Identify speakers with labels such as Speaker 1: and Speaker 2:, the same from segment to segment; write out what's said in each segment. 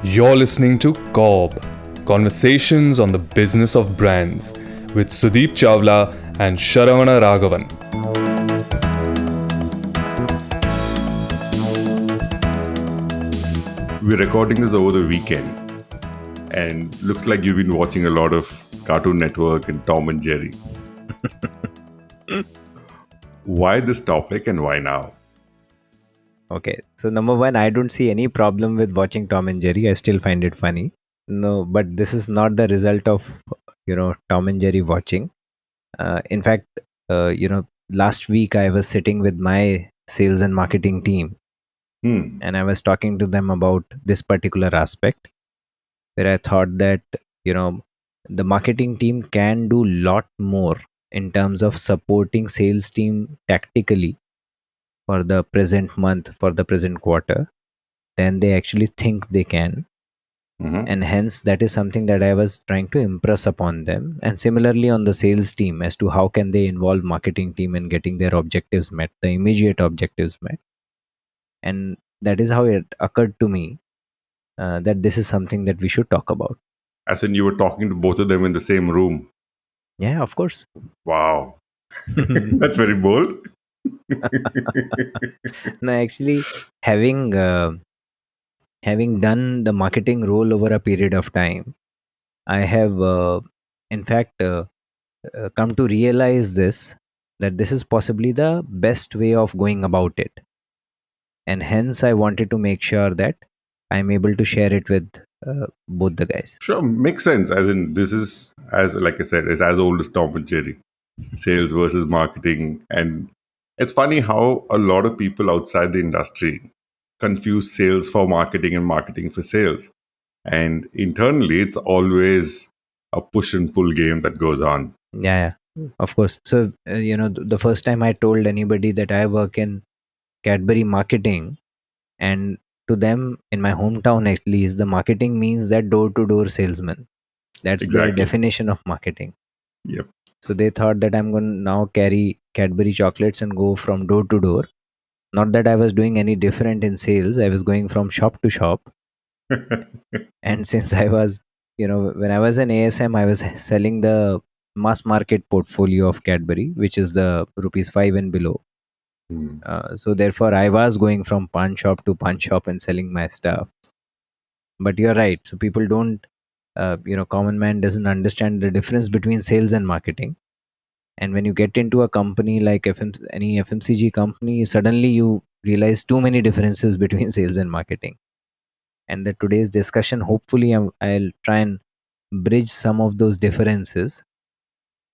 Speaker 1: You're listening to Cobb Conversations on the Business of Brands with Sudeep Chawla and Sharavana Raghavan.
Speaker 2: We're recording this over the weekend, and looks like you've been watching a lot of Cartoon Network and Tom and Jerry. Why this topic and why now?
Speaker 3: Okay, so number one, I don't see any problem with watching Tom and Jerry. I still find it funny. No, but this is not the result of Tom and Jerry watching. In fact, last week I was sitting with my sales and marketing team,
Speaker 2: Hmm.
Speaker 3: and I was talking to them about this particular aspect, where I thought that you know the marketing team can do lot more in terms of supporting sales team tactically for the present month, for the present quarter, than they actually think they can.
Speaker 2: Mhm.
Speaker 3: And hence that is something that I was trying to impress upon them, and similarly on the sales team, as to how can they involve marketing team in getting their objectives met, the immediate objectives met. And that is how it occurred to me that this is something that we should talk about.
Speaker 2: As in, you were talking to both of them in the same room.
Speaker 3: Yeah, of course.
Speaker 2: Wow. That's very bold.
Speaker 3: No, actually, having done the marketing role over a period of time, I have in fact come to realize this, that this is possibly the best way of going about it, and hence I wanted to make sure that I'm able to share it with both the guys.
Speaker 2: Sure, makes sense. As in, this is, as like I said, is as old as Tom and Jerry. Sales versus marketing. And it's funny how a lot of people outside the industry confuse sales for marketing and marketing for sales. And internally, it's always a push and pull game that goes on.
Speaker 3: Yeah, yeah, of course. So the first time I told anybody that I work in Cadbury marketing, and to them in my hometown at least, the marketing means that door to door salesman. That's their
Speaker 2: Exactly.
Speaker 3: definition of marketing.
Speaker 2: Yep.
Speaker 3: So they thought that I'm going to now carry Cadbury chocolates and go from door to door. Not that I was doing any different in sales, I was going from shop to shop. And since I was, when I was in ASM, I was selling the mass market portfolio of Cadbury, which is the rupees 5 and below.
Speaker 2: Hmm.
Speaker 3: So therefore, I was going from pawn shop to pawn shop and selling my stuff. But you're right. So people don't, common man doesn't understand the difference between sales and marketing. And when you get into a company like any FMCG company, suddenly you realize too many differences between sales and marketing. And that today's discussion, hopefully, I'll try and bridge some of those differences,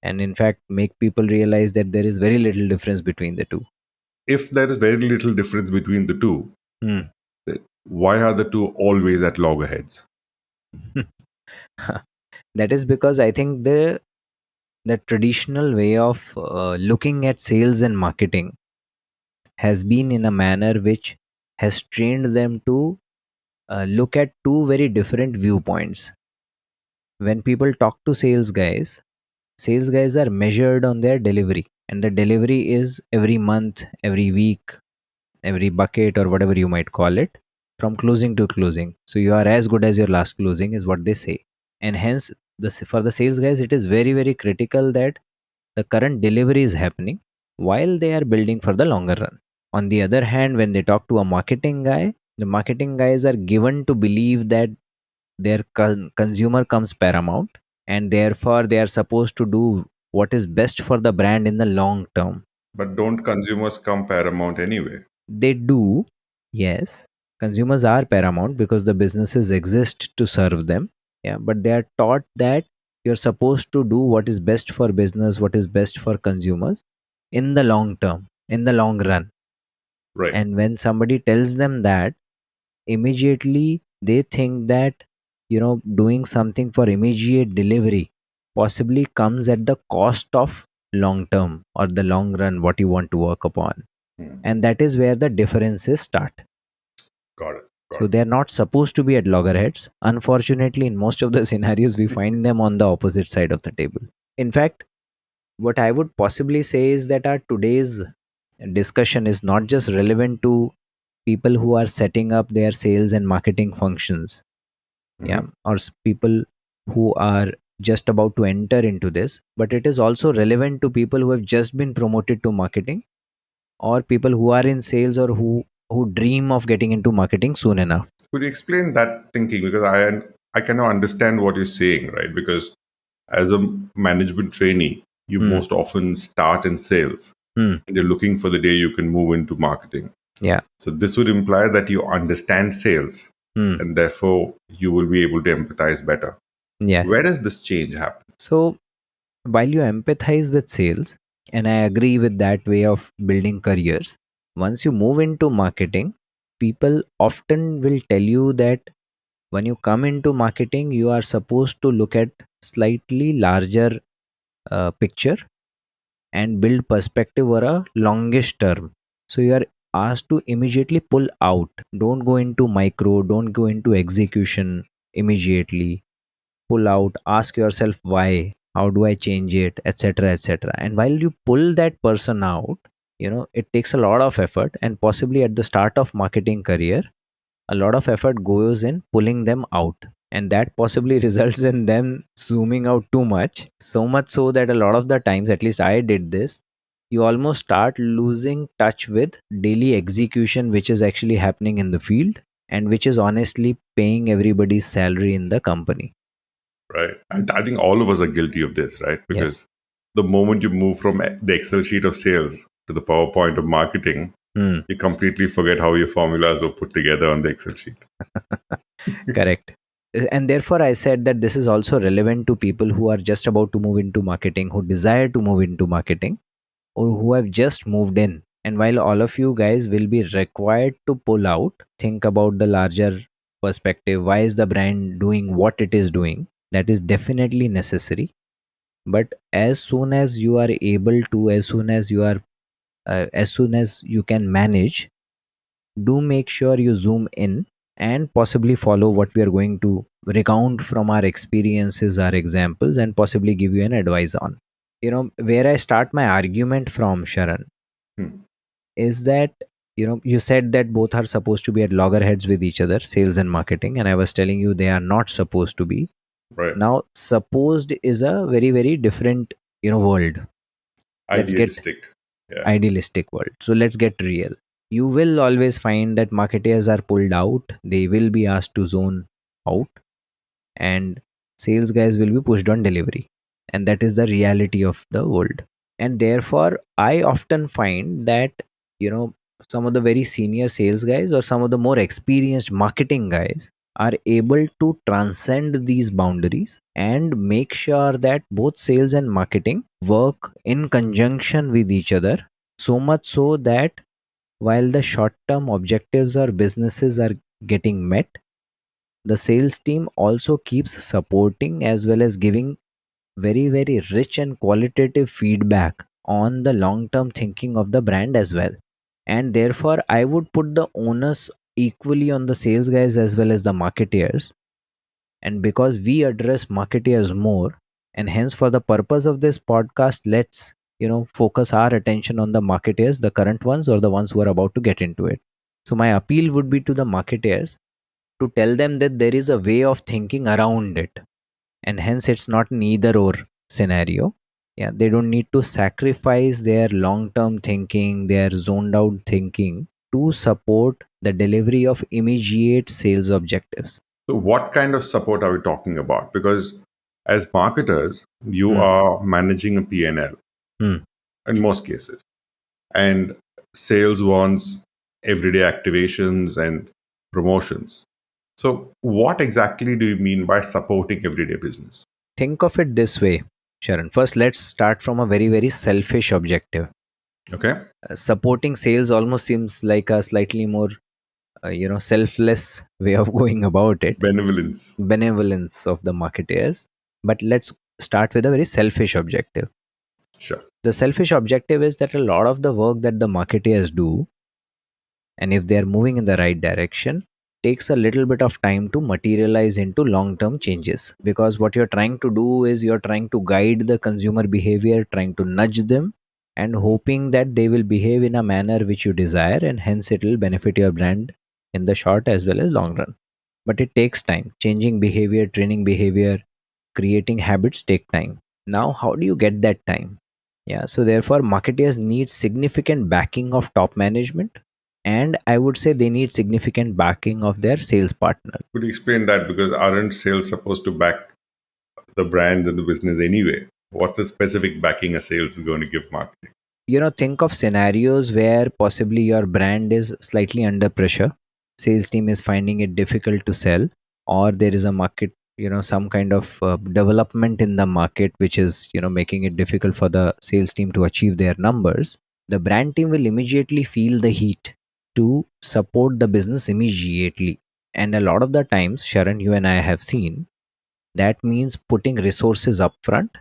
Speaker 3: and in fact make people realize that there is very little difference between the two.
Speaker 2: If there is very little difference between the two,
Speaker 3: Hmm.
Speaker 2: then why are the two always at loggerheads?
Speaker 3: That is because I think the traditional way of looking at sales and marketing has been in a manner which has trained them to look at two very different viewpoints. When people talk to sales guys are measured on their delivery, and the delivery is every month, every week, every bucket, or whatever you might call it, from closing to closing. So you are as good as your last closing, is what they say. And hence, for the sales guys, it is very, very critical that the current delivery is happening while they are building for the longer run. On the other hand, when they talk to a marketing guy, the marketing guys are given to believe that their consumer comes paramount, and therefore they are supposed to do what is best for the brand in the long term.
Speaker 2: But don't consumers come paramount anyway?
Speaker 3: They do, yes. Consumers are paramount because the businesses exist to serve them. Yeah, but they are taught that you're supposed to do what is best for business, what is best for consumers in the long term, in the long run.
Speaker 2: Right.
Speaker 3: And when somebody tells them that, immediately they think that doing something for immediate delivery possibly comes at the cost of long term or the long run, what you want to work upon.
Speaker 2: Hmm.
Speaker 3: And that is where the differences start.
Speaker 2: Got it. Got
Speaker 3: So
Speaker 2: it.
Speaker 3: they are not supposed to be at loggerheads. Unfortunately, in most of the scenarios, we find them on the opposite side of the table. In fact, what I would possibly say is that our today's discussion is not just relevant to people who are setting up their sales and marketing functions, yeah,
Speaker 2: Mhm.
Speaker 3: or people who are just about to enter into this, but it is also relevant to people who have just been promoted to marketing, or people who are in sales, or who dream of getting into marketing soon enough.
Speaker 2: Could you explain that thinking? Because I cannot understand what you're saying, right? Because as a management trainee, you
Speaker 3: Hmm.
Speaker 2: most often start in sales
Speaker 3: Hmm.
Speaker 2: and you're looking for the day you can move into marketing.
Speaker 3: Yeah.
Speaker 2: So this would imply that you understand sales
Speaker 3: Hmm.
Speaker 2: and therefore you will be able to empathize better.
Speaker 3: Yes.
Speaker 2: Where does this change happen?
Speaker 3: So while you empathize with sales, and I agree with that way of building careers, once you move into marketing, people often will tell you that when you come into marketing, you are supposed to look at slightly larger picture and build perspective over a longish term. So you are asked to immediately pull out. Don't go into micro, don't go into execution immediately. Pull out, ask yourself why, how do I change it, etc. etc. And while you pull that person out, it takes a lot of effort, and possibly at the start of marketing career, a lot of effort goes in pulling them out, and that possibly results in them zooming out too much, so much so that a lot of the times, at least I did this, you almost start losing touch with daily execution, which is actually happening in the field and which is honestly paying everybody's salary in the company.
Speaker 2: Right. I think all of us are guilty of this, right?
Speaker 3: Yes.
Speaker 2: Because the moment you move from the Excel sheet of sales to the PowerPoint of marketing,
Speaker 3: Hmm.
Speaker 2: you completely forget how your formulas were put together on the Excel sheet.
Speaker 3: Correct. And therefore, I said that this is also relevant to people who are just about to move into marketing, who desire to move into marketing, or who have just moved in. And while all of you guys will be required to pull out, think about the larger perspective. Why is the brand doing what it is doing? That is definitely necessary. But as soon as you are able to, as soon as you can manage, do make sure you zoom in and possibly follow what we are going to recount from our experiences, our examples, and possibly give you an advice on. Where I start my argument from, Sharan,
Speaker 2: Hmm.
Speaker 3: is that you said that both are supposed to be at loggerheads with each other, sales and marketing, and I was telling you they are not supposed to be.
Speaker 2: Right.
Speaker 3: Now, supposed is a very, very different world. Let's get
Speaker 2: Idealistic. Yeah.
Speaker 3: idealistic world. So let's get real. You will always find that marketers are pulled out. They will be asked to zone out, and sales guys will be pushed on delivery. And that is the reality of the world. And therefore, I often find that, you know, some of the very senior sales guys or some of the more experienced marketing guys are able to transcend these boundaries and make sure that both sales and marketing work in conjunction with each other, so much so that while the short term objectives or businesses are getting met, the sales team also keeps supporting as well as giving very, very rich and qualitative feedback on the long term thinking of the brand as well. And therefore, I would put the onus equally on the sales guys as well as the marketeers. And because we address marketeers more, and hence for the purpose of this podcast, let's focus our attention on the marketeers, the current ones or the ones who are about to get into it. So my appeal would be to the marketeers to tell them that there is a way of thinking around it, and hence it's not an either or scenario. Yeah, they don't need to sacrifice their long term thinking, their zoned out thinking, to support the delivery of immediate sales objectives.
Speaker 2: So, what kind of support are we talking about? Because as marketers, you
Speaker 3: Hmm.
Speaker 2: are managing a P&L
Speaker 3: Hmm.
Speaker 2: in most cases. And sales wants everyday activations and promotions. So, what exactly do you mean by supporting everyday business?
Speaker 3: Think of it this way, Sharon. First, let's start from a very, very selfish objective.
Speaker 2: Okay.
Speaker 3: Supporting sales almost seems like a slightly more, selfless way of going about it,
Speaker 2: Benevolence.
Speaker 3: benevolence of the marketeers. But let's start with a very selfish objective.
Speaker 2: Sure.
Speaker 3: The selfish objective is that a lot of the work that the marketeers do, and if they are moving in the right direction, takes a little bit of time to materialize into long term changes, because what you're trying to do is you're trying to guide the consumer behavior, trying to nudge them and hoping that they will behave in a manner which you desire, and hence it will benefit your brand in the short as well as long run. But it takes time. Changing behavior, training behavior, creating habits take time. Now, how do you get that time? Yeah, so therefore, marketers need significant backing of top management, and I would say they need significant backing of their sales partner.
Speaker 2: Could you explain that? Because aren't sales supposed to back the brands and the business anyway? What's the specific backing a sales is going to give marketing?
Speaker 3: Think of scenarios where possibly your brand is slightly under pressure, sales team is finding it difficult to sell, or there is a market, some kind of development in the market which is making it difficult for the sales team to achieve their numbers. The brand team will immediately feel the heat to support the business immediately. And a lot of the times, Sharon, you and I have seen that means putting resources up front.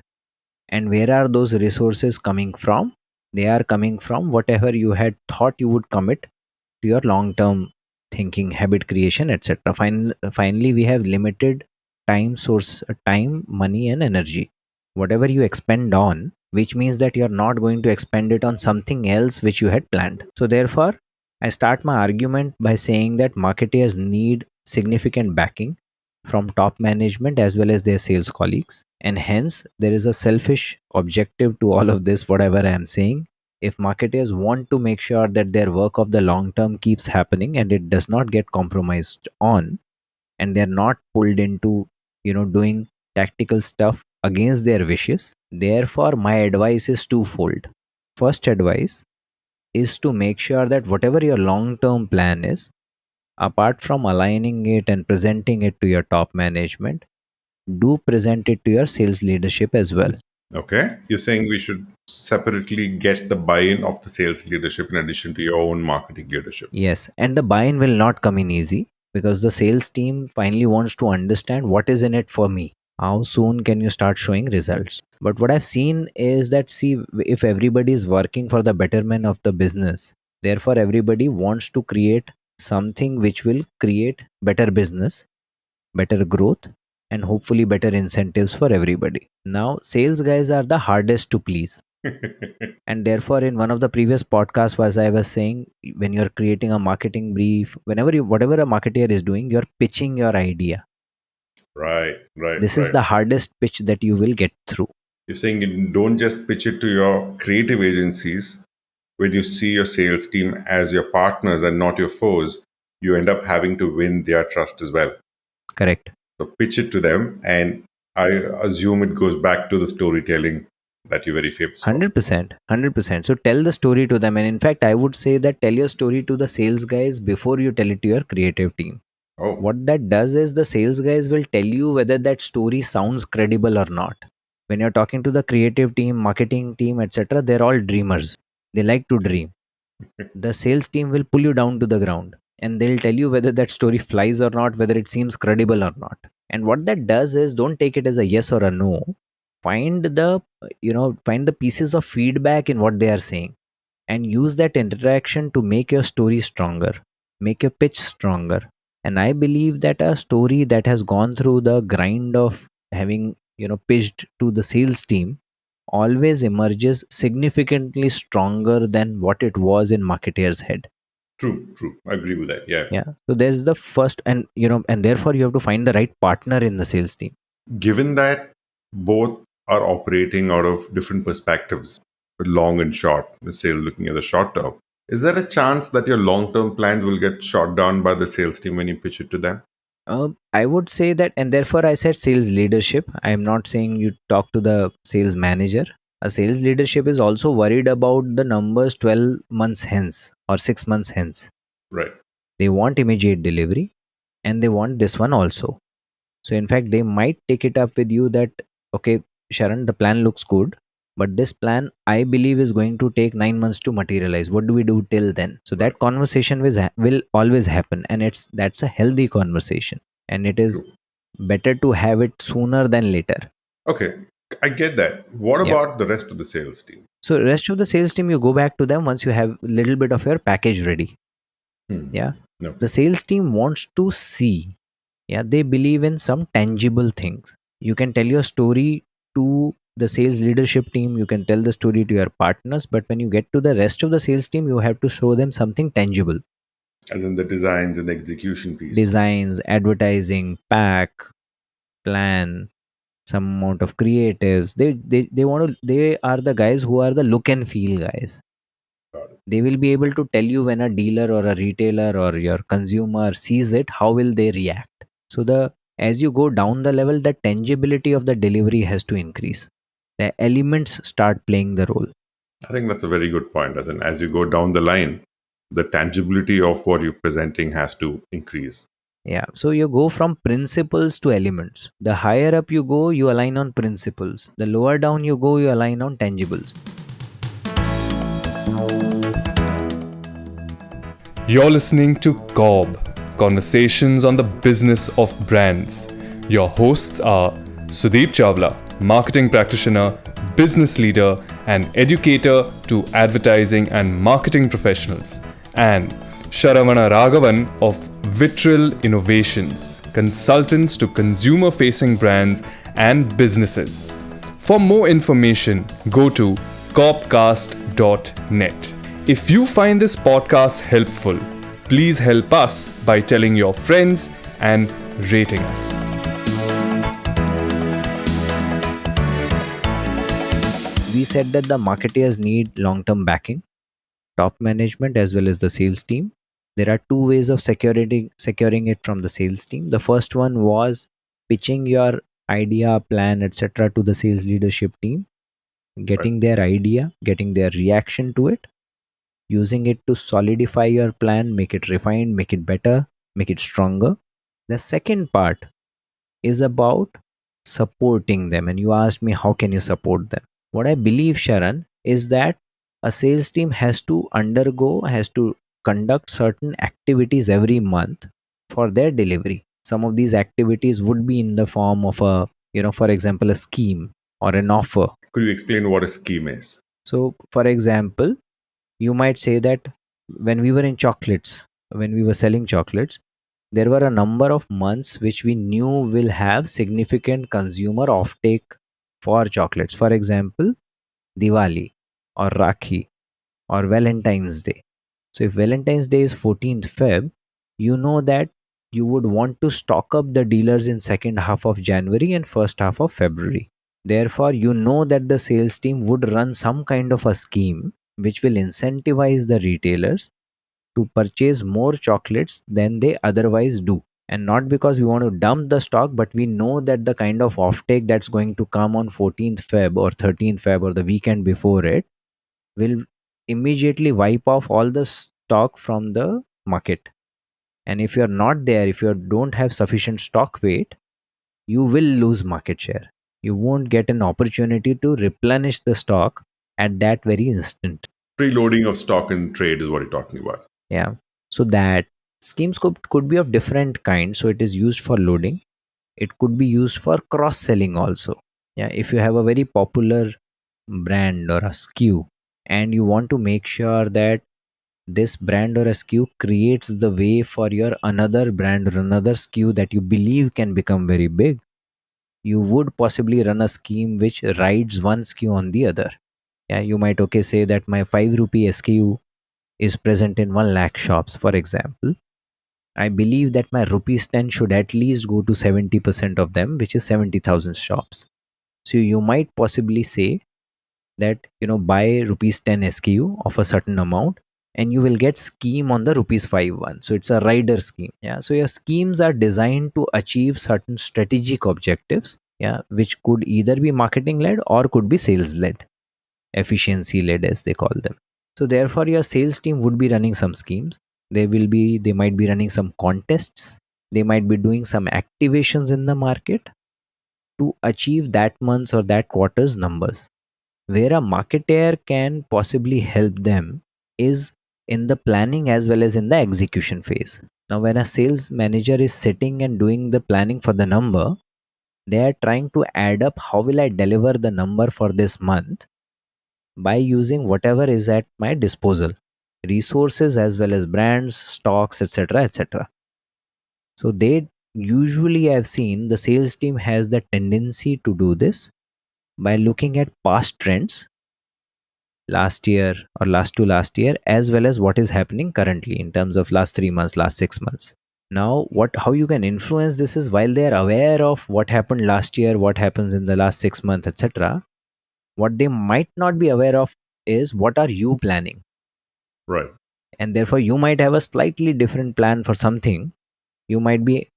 Speaker 3: And where are those resources coming from? They are coming from whatever you had thought you would commit to your long term thinking, habit creation, etc. Finally, we have limited time, money, and energy. Whatever you expend on, which means that you're not going to expend it on something else which you had planned. So, therefore, I start my argument by saying that marketers need significant backing from top management as well as their sales colleagues. And hence, there is a selfish objective to all of this, whatever I am saying. If marketers want to make sure that their work of the long term keeps happening and it does not get compromised on, and they're not pulled into, doing tactical stuff against their wishes, therefore, my advice is twofold. First advice is to make sure that whatever your long term plan is, apart from aligning it and presenting it to your top management, do present it to your sales leadership as well.
Speaker 2: Okay. You're saying we should separately get the buy in of the sales leadership in addition to your own marketing leadership.
Speaker 3: Yes, and the buy in will not come in easy because the sales team finally wants to understand what is in it for me. How soon can you start showing results? But what I've seen is that, see, if everybody is working for the betterment of the business, therefore everybody wants to create something which will create better business, better growth, and hopefully better incentives for everybody. Now, sales guys are the hardest to please. And therefore, in one of the previous podcasts, as I was saying, when you're creating a marketing brief, whatever a marketer is doing, you're pitching your idea.
Speaker 2: Right, right,
Speaker 3: This is
Speaker 2: right.
Speaker 3: the hardest pitch that you will get through.
Speaker 2: You're saying you don't just pitch it to your creative agencies. When you see your sales team as your partners and not your foes, you end up having to win their trust as well.
Speaker 3: Correct.
Speaker 2: So pitch it to them, and I assume it goes back to the storytelling that you're very famous for.
Speaker 3: 100%. 100%. So tell the story to them. And in fact, I would say that tell your story to the sales guys before you tell it to your creative team.
Speaker 2: Oh,
Speaker 3: What that does is the sales guys will tell you whether that story sounds credible or not. When you're talking to the creative team, marketing team, etc., they're all dreamers. They like to dream. The sales team will pull you down to the ground and they'll tell you whether that story flies or not, whether it seems credible or not. And what that does is don't take it as a yes or a no. Find the pieces of feedback in what they are saying and use that interaction to make your story stronger, make your pitch stronger. And I believe that a story that has gone through the grind of having pitched to the sales team always emerges significantly stronger than what it was in marketer's head.
Speaker 2: true, true. I agree with that. Yeah.
Speaker 3: Yeah, so there's the first, and therefore you have to find the right partner in the sales team.
Speaker 2: Given that both are operating out of different perspectives, long and short, let's say looking at the short term, is there a chance that your long term plans will get shot down by the sales team when you pitch it to them?
Speaker 3: I would say that, and therefore I said sales leadership. I am not saying you talk to the sales manager. A sales leadership is also worried about the numbers 12 months hence or 6 months hence.
Speaker 2: Right.
Speaker 3: They want immediate delivery and they want this one also. So, in fact, they might take it up with you that, okay, Sharon, the plan looks good, but this plan I believe is going to take 9 months to materialize. What do we do till then? So,
Speaker 2: Right.
Speaker 3: that conversation will always happen, and that's a healthy conversation, and it is
Speaker 2: True.
Speaker 3: better to have it sooner than later.
Speaker 2: Okay. I get that. What
Speaker 3: Yeah.
Speaker 2: about the rest of the sales team?
Speaker 3: So, rest of the sales team, you go back to them once you have a little bit of your package ready.
Speaker 2: Hmm.
Speaker 3: Yeah. The
Speaker 2: Okay.
Speaker 3: sales team wants to see. Yeah, they believe in some tangible things. You can tell your story to the sales leadership team, you can tell the story to your partners, but when you get to the rest of the sales team, you have to show them something tangible.
Speaker 2: As in the designs and the execution piece.
Speaker 3: Designs, advertising, pack, plan, some amount of creatives. They want to, they are the guys who are the look and feel guys.
Speaker 2: Got it.
Speaker 3: They will be able to tell you when a dealer or a retailer or your consumer sees it, how will they react. So the, as you go down the level, the tangibility of the delivery has to increase. The elements start playing the role.
Speaker 2: I think that's a very good point. As in, as you go down the line, the tangibility of what you're presenting has to increase.
Speaker 3: Yeah, so you go from principles to elements. The higher up you go, you align on principles. The lower down you go, you align on tangibles.
Speaker 1: You're listening to COB, Conversations on the Business of Brands. Your hosts are Sudeep Chawla, marketing practitioner, business leader, and educator to advertising and marketing professionals, and Sharavana Raghavan of Vitril Innovations, consultants to consumer-facing brands and businesses. For more information, go to copcast.net. If you find this podcast helpful, please help us by telling your friends and rating us.
Speaker 3: We said that the marketeers need long term backing, top management as well as the sales team. There are two ways of securing it from the sales team. The first one was pitching your idea, plan, etc. to the sales leadership team,
Speaker 2: Right.
Speaker 3: getting their idea, getting their reaction to it, using it to solidify your plan, make it refined, make it better, make it stronger. The second part is about supporting them. And you asked me, how can you support them? What I believe, Sharan, is that a sales team has to conduct certain activities every month for their delivery. Some of these activities would be in the form of a, for example, a scheme or an offer.
Speaker 2: Could you explain what a scheme is?
Speaker 3: So, for example, you might say that when we were in chocolates, when we were selling chocolates, there were a number of months which we knew will have significant consumer offtake for chocolates. For example, Diwali or Rakhi or Valentine's Day. So if Valentine's Day is 14th Feb, you know that you would want to stock up the dealers in second half of January and first half of February. Therefore, you know that the sales team would run some kind of a scheme which will incentivize the retailers to purchase more chocolates than they otherwise do. And not because we want to dump the stock, but we know that the kind of offtake that's going to come on 14th Feb or 13th Feb or the weekend before it will immediately wipe off all the stock from the market. And if you're not there, if you don't have sufficient stock weight, you will lose market share. You won't get an opportunity to replenish the stock at that very instant.
Speaker 2: Preloading of stock and trade is what you're talking about.
Speaker 3: Yeah. So that schemes could be of different kinds. So it is used for loading. It could be used for cross selling also. Yeah. If you have a very popular brand or a SKU and you want to make sure that this brand or a SKU creates the way for your another brand or another SKU that you believe can become very big, you would possibly run a scheme which rides one SKU on the other. Yeah, you might okay say that my 5 rupee SKU is present in 1 lakh shops, for example. I believe that my rupees 10 should at least go to 70% of them, which is 70,000 shops. So you might possibly say that, buy rupees 10 SKU of a certain amount and you will get scheme on the rupees 5 one. So it's a rider scheme. Yeah. So your schemes are designed to achieve certain strategic objectives. Yeah. Which could either be marketing led or could be sales led, efficiency led as they call them. So therefore your sales team would be running some schemes. They might be running some contests. They might be doing some activations in the market to achieve that month's or that quarter's numbers. Where a marketer can possibly help them is in the planning as well as in the execution phase. Now, when a sales manager is sitting and doing the planning for the number, they are trying to add up how will I deliver the number for this month by using whatever is at my disposal, resources as well as brands, stocks, etc. etc. So, they usually, I've seen the sales team has the tendency to do this, by looking at past trends last year or last to last year, as well as what is happening currently in terms of last 3 months, last 6 months. Now what how you can influence this is, while they are aware of what happened last year, what happens in the last 6 months, etc., what they might not be aware of is what are you planning.
Speaker 2: Right.
Speaker 3: And therefore you might have a slightly different plan for something. You might be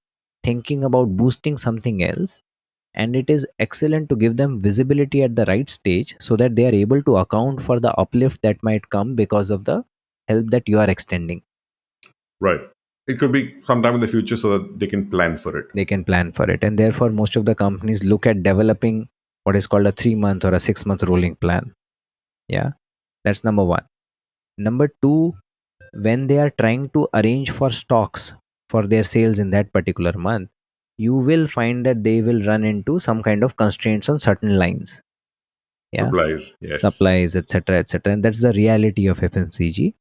Speaker 3: thinking about boosting something else, and it is excellent to give them visibility at the right stage so that they are able to account for the uplift that might come because of the help that you are extending.
Speaker 2: Right. It could be sometime in the future so that they can plan for it.
Speaker 3: They can plan for it, and therefore most of the companies look at developing what is called a 3 month or a 6 month rolling plan. Yeah, that's number one. Number two, when they are trying to arrange for stocks for their sales in that particular month, you will find that they will run into some kind of constraints on certain lines. Yeah,
Speaker 2: Supplies. Yes.
Speaker 3: supplies, etc., etc., and that's the reality of FMCG.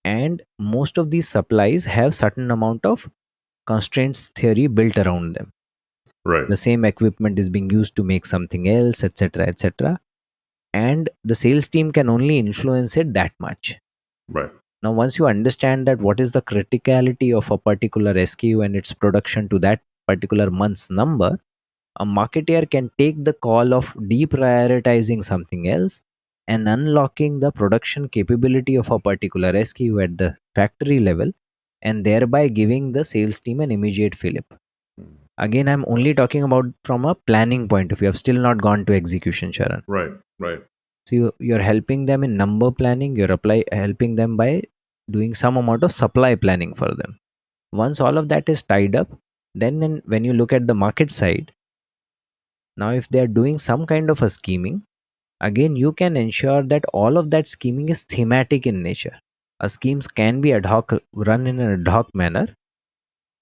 Speaker 3: And most of these supplies have certain amount of constraints theory built around them.
Speaker 2: Right.
Speaker 3: The same equipment is being used to make something else, etc., etc., and the sales team can only influence it that much.
Speaker 2: Right.
Speaker 3: Now once you understand that what is the criticality of a particular SKU and its production to that particular month's number, a marketeer can take the call of deprioritizing something else and unlocking the production capability of a particular SKU at the factory level, and thereby giving the sales team an immediate fillip. Again, I'm only talking about from a planning point of view. I've still not gone to execution, Sharon.
Speaker 2: Right. Right.
Speaker 3: So you're helping them in number planning, helping them by doing some amount of supply planning for them. Once all of that is tied up, then when you look at the market side, now if they are doing some kind of a scheming, again you can ensure that all of that scheming is thematic in nature. A schemes can be ad hoc, run in an ad hoc manner,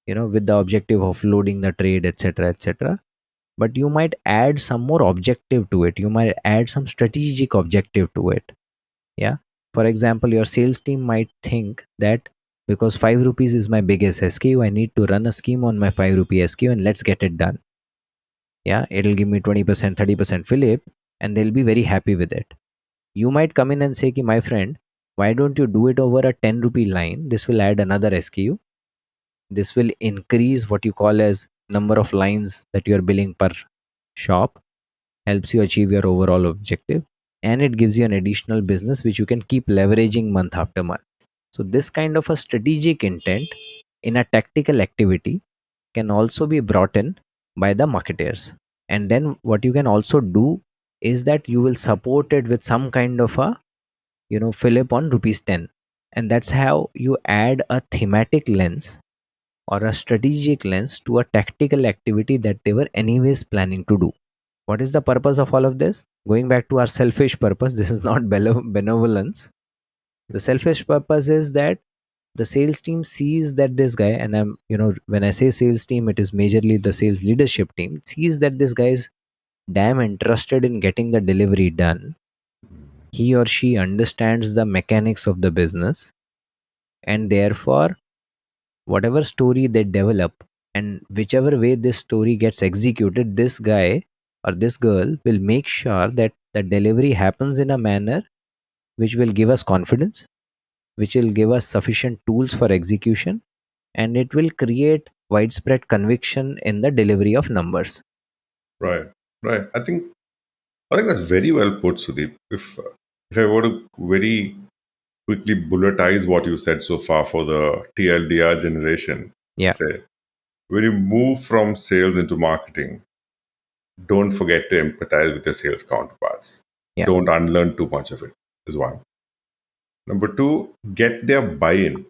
Speaker 3: with the objective of loading the trade, etc., etc., but you might add some more objective to it. You might add some strategic objective to it. Yeah, for example, your sales team might think that because 5 rupees is my biggest SKU, I need to run a scheme on my 5 rupee SKU and let's get it done. Yeah, it'll give me 20%, 30% fillip, and they'll be very happy with it. You might come in and say, Ki, my friend, why don't you do it over a 10 rupee line? This will add another SKU. This will increase what you call as number of lines that you are billing per shop, helps you achieve your overall objective, and it gives you an additional business which you can keep leveraging month after month. So this kind of a strategic intent in a tactical activity can also be brought in by the marketers. And then what you can also do is that you will support it with some kind of a fillip on rupees 10, and that's how you add a thematic lens or a strategic lens to a tactical activity that they were anyways planning to do. What is the purpose of all of this? Going back to our selfish purpose, this is not benevolence. The selfish purpose is that the sales team sees that this guy, and when I say sales team, it is majorly the sales leadership team, sees that this guy is damn interested in getting the delivery done. He or she understands the mechanics of the business, and therefore whatever story they develop and whichever way this story gets executed, this guy or this girl will make sure that the delivery happens in a manner which will give us confidence, which will give us sufficient tools for execution, and it will create widespread conviction in the delivery of numbers.
Speaker 2: Right. Right. I think that's very well put, Sudeep. If I were to very quickly bulletize what you said so far for the TLDR generation,
Speaker 3: Yeah,
Speaker 2: say when you move from sales into marketing, don't forget to empathize with your sales counterparts.
Speaker 3: yeah,
Speaker 2: Don't unlearn too much of it, is one. Number two, get their buy in.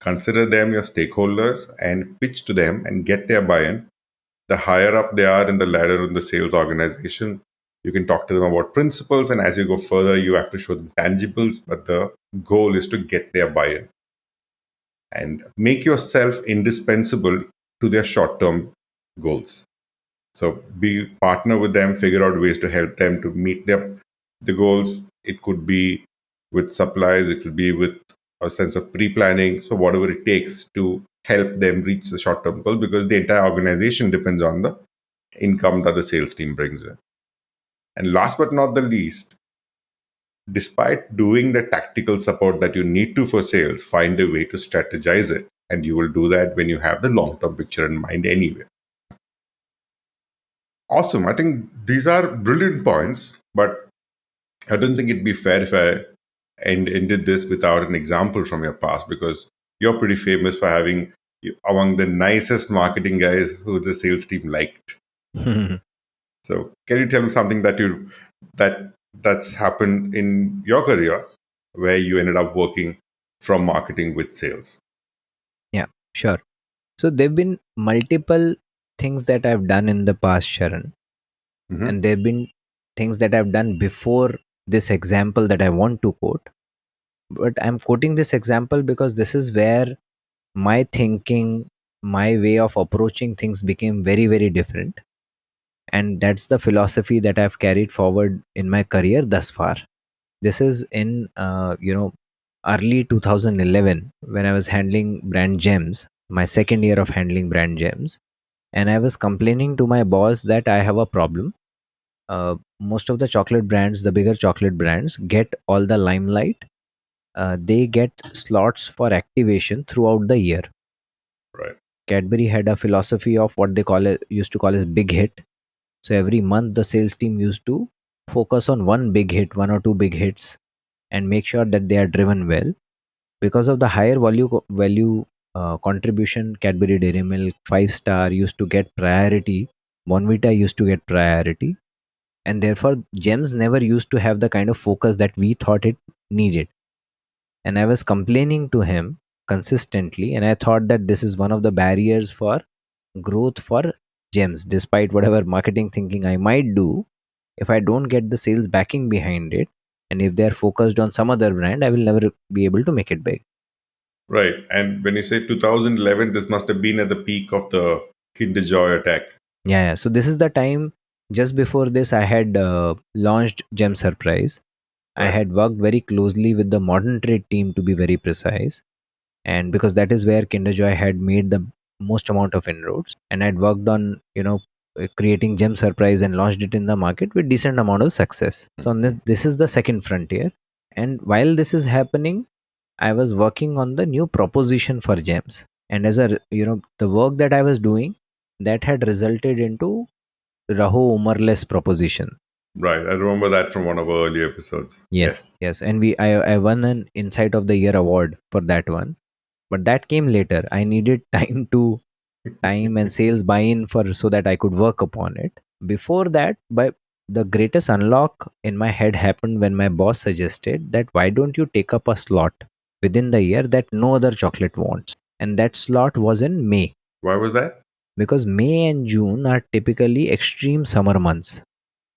Speaker 2: Consider them your stakeholders and pitch to them and get their buy in. The higher up they are in the ladder in the sales organization, you can talk to them about principles. And as you go further, you have to show them tangibles. But the goal is to get their buy in and make yourself indispensable to their short term goals. So be partner with them, figure out ways to help them to meet the goals. It could be with supplies, it could be with a sense of pre-planning. So whatever it takes to help them reach the short-term goals, because the entire organization depends on the income that the sales team brings in. And last but not the least, despite doing the tactical support that you need to for sales, find a way to strategize it. And you will do that when you have the long term picture in mind anyway. Awesome. I think these are brilliant points, but I don't think it'd be fair if I ended this without an example from your past, because you're pretty famous for having among the nicest marketing guys who the sales team liked. So, can you tell me something that's happened in your career where you ended up working from marketing with sales?
Speaker 3: Yeah, sure. So there've been multiple things that I've done in the past, Sharon,
Speaker 2: Hmm.
Speaker 3: and there've been things that I've done before this example that I want to quote. But I'm quoting this example because this is where my thinking, my way of approaching things became very, very different. And that's the philosophy that I've carried forward in my career thus far. This is in, early 2011 when I was handling brand gems, my second year of handling brand gems. And I was complaining to my boss that I have a problem. Most of the chocolate brands, the bigger chocolate brands, get all the limelight. They get slots for activation throughout the year.
Speaker 2: Right.
Speaker 3: Cadbury had a philosophy of what they call it, used to call as big hit. So every month, the sales team used to focus on one big hit, one or two big hits, and make sure that they are driven well. Because of the higher value contribution, Cadbury Dairy Milk, Five Star used to get priority. Bonvita used to get priority, and therefore Gems never used to have the kind of focus that we thought it needed. And I was complaining to him consistently, and I thought that this is one of the barriers for growth for Gems. Despite whatever marketing thinking I might do, if I don't get the sales backing behind it, and if they're focused on some other brand, I will never be able to make it big.
Speaker 2: Right. And when you say 2011, this must have been at the peak of the Kinder Joy attack.
Speaker 3: Yeah. So this is the time. Just before this, I had launched Gem Surprise. I
Speaker 2: Right.
Speaker 3: had worked very closely with the modern trade team, to be very precise, and because that is where Kinder Joy had made the most amount of inroads, and I'd worked on creating Gem Surprise and launched it in the market with decent amount of success. So this is the second frontier, and while this is happening, I was working on the new proposition for Gems, and as a the work that I was doing, that had resulted into Raho Umarless proposition.
Speaker 2: Right. I remember that from one of our early episodes.
Speaker 3: Yes,
Speaker 2: Yes.
Speaker 3: yes, and I won an Insight of the Year award for that one, but that came later. I needed time and sales buy-in for so that I could work upon it. Before that, by the greatest unlock in my head happened when my boss suggested that why don't you take up a slot within the year that no other chocolate wants, and that slot was in May,
Speaker 2: Why was that?
Speaker 3: because May and June are typically extreme summer months,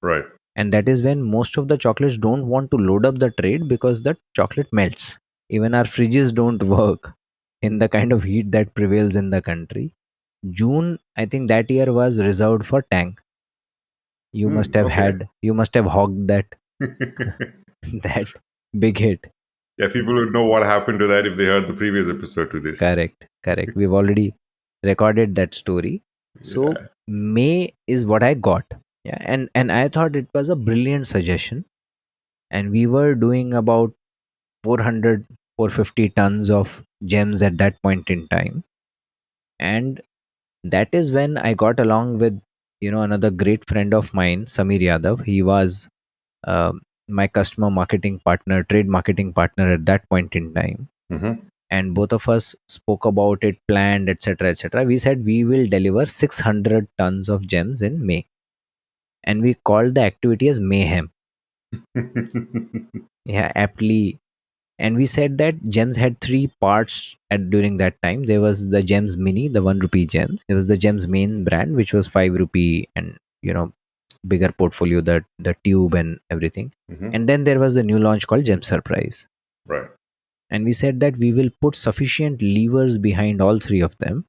Speaker 2: Right.
Speaker 3: and that is when most of the chocolates don't want to load up the trade because the chocolate melts. Even our fridges don't work in the kind of heat that prevails in the country. June, I think that year was reserved for Tang.
Speaker 2: Okay.
Speaker 3: You must have hogged that that big hit.
Speaker 2: Yeah, people would know what happened to that if they heard the previous episode to this.
Speaker 3: Correct, correct. We've already recorded that story. So
Speaker 2: Yeah.
Speaker 3: May is what I got. Yeah, and I thought it was a brilliant suggestion. And we were doing about 400, 450 tons of gems at that point in time. And that is when I got along with another great friend of mine, Samir Yadav. He was my customer marketing partner, trade marketing partner at that point in time.
Speaker 2: Hmm.
Speaker 3: And both of us spoke about it, planned, etc., etc. We said we will deliver 600 tons of gems in May, and we called the activity as Mayhem. Yeah, aptly. And we said that gems had three parts at during that time. There was the gems mini, the 1 rupee gems. There was the gems main brand, which was 5 rupee, and bigger portfolio, the tube and everything.
Speaker 2: Hmm.
Speaker 3: And then there was the new launch called Gem Surprise.
Speaker 2: Right.
Speaker 3: And we said that we will put sufficient levers behind all three of them.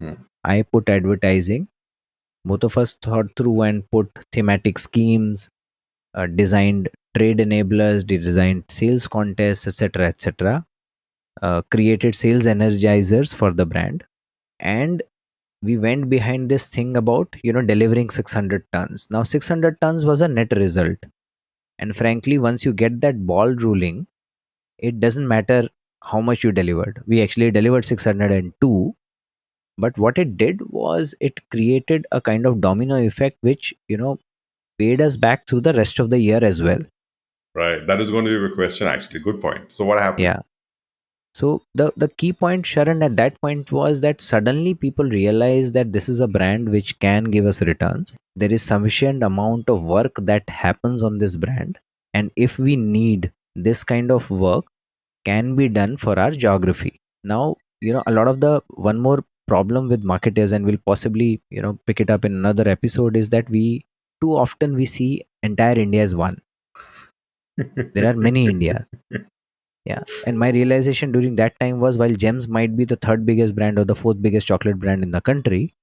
Speaker 2: Mm.
Speaker 3: I put advertising. Both of us thought through and put thematic schemes, designed trade enablers, designed sales contests, etc., etc. Created sales energizers for the brand, and we went behind this thing about, delivering 600 tons. Now 600 tons was a net result, and frankly, once you get that ball rolling, it doesn't matter how much you delivered. We actually delivered 602, but what it did was it created a kind of domino effect which, paid us back through the rest of the year as well.
Speaker 2: Right. That is going to be a question, actually. Good point. So, what happened?
Speaker 3: Yeah. So the key point, Sharon, at that point was that suddenly people realize that this is a brand which can give us returns. There is sufficient amount of work that happens on this brand, and if we need this kind of work, can be done for our geography. Now, a lot of the one more problem with marketers, and we'll possibly pick it up in another episode, is that we too often we see entire India as one. There are many Indias. Yeah. And my realization during that time was, while Gems might be the third biggest brand or the fourth biggest chocolate brand in the country,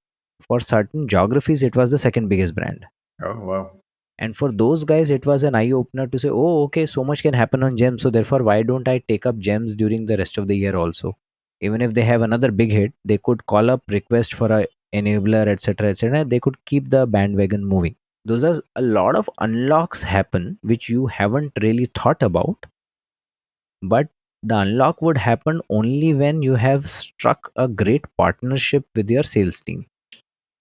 Speaker 3: for certain geographies, it was the second biggest brand.
Speaker 2: Oh, wow.
Speaker 3: And for those guys, it was an eye opener to say, oh, okay, so much can happen on Gems. So therefore, why don't I take up Gems during the rest of the year also? Even if they have another big hit, they could call up, request for a enabler, etc., etc. They could keep the bandwagon moving. Those are a lot of unlocks happen which you haven't really thought about, but the unlock would happen only when you have struck a great partnership with your sales team.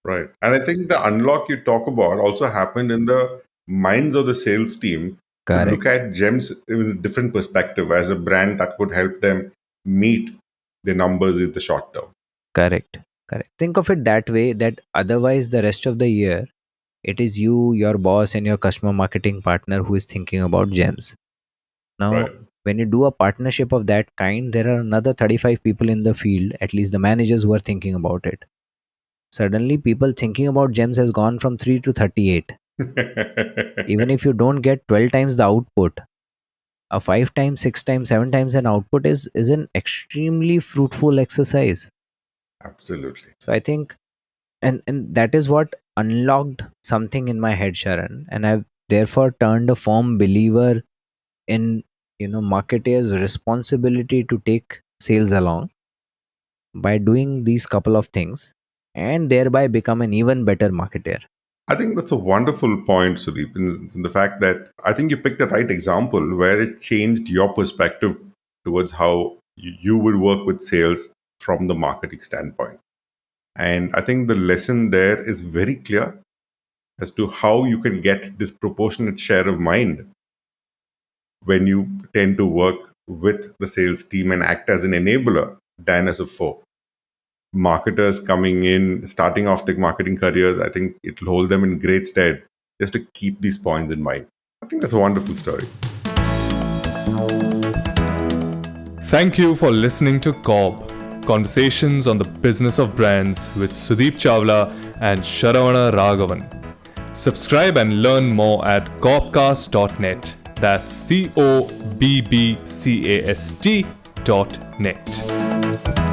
Speaker 2: Right. And I think the unlock you talk about also happened in the minds of the sales team to look
Speaker 3: Correct.
Speaker 2: at Gems in a different perspective as a brand that could help them meet the numbers in the short term.
Speaker 3: Correct. Correct. Think of it that way, that otherwise the rest of the year it is you, your boss, and your customer marketing partner who is thinking about Gems. Now,
Speaker 2: Right.
Speaker 3: when you do a partnership of that kind, there are another 35 people in the field, at least the managers who are thinking about it. Suddenly, people thinking about Gems has gone from 3 to 38. Even if you don't get 12 times the output, a 5 times, 6 times, 7 times an output is an extremely fruitful exercise.
Speaker 2: Absolutely.
Speaker 3: So I think, and that is what unlocked something in my head, Sharon, and I've therefore turned a firm believer in, marketers' responsibility to take sales along by doing these couple of things, and thereby become an even better marketer.
Speaker 2: I think that's a wonderful point, Sudeep, in the fact that I think you picked the right example where it changed your perspective towards how you would work with sales from the marketing standpoint. And I think the lesson there is very clear as to how you can get disproportionate share of mind when you tend to work with the sales team and act as an enabler than as a foe. Marketers coming in, starting off their marketing careers, I think it'll hold them in great stead just to keep these points in mind. I think that's a wonderful story.
Speaker 1: Thank you for listening to COB, Conversations on the Business of Brands with Sudeep Chawla and Sharavana Raghavan. Subscribe and learn more at cobcast.net. That's COBBCAST.net.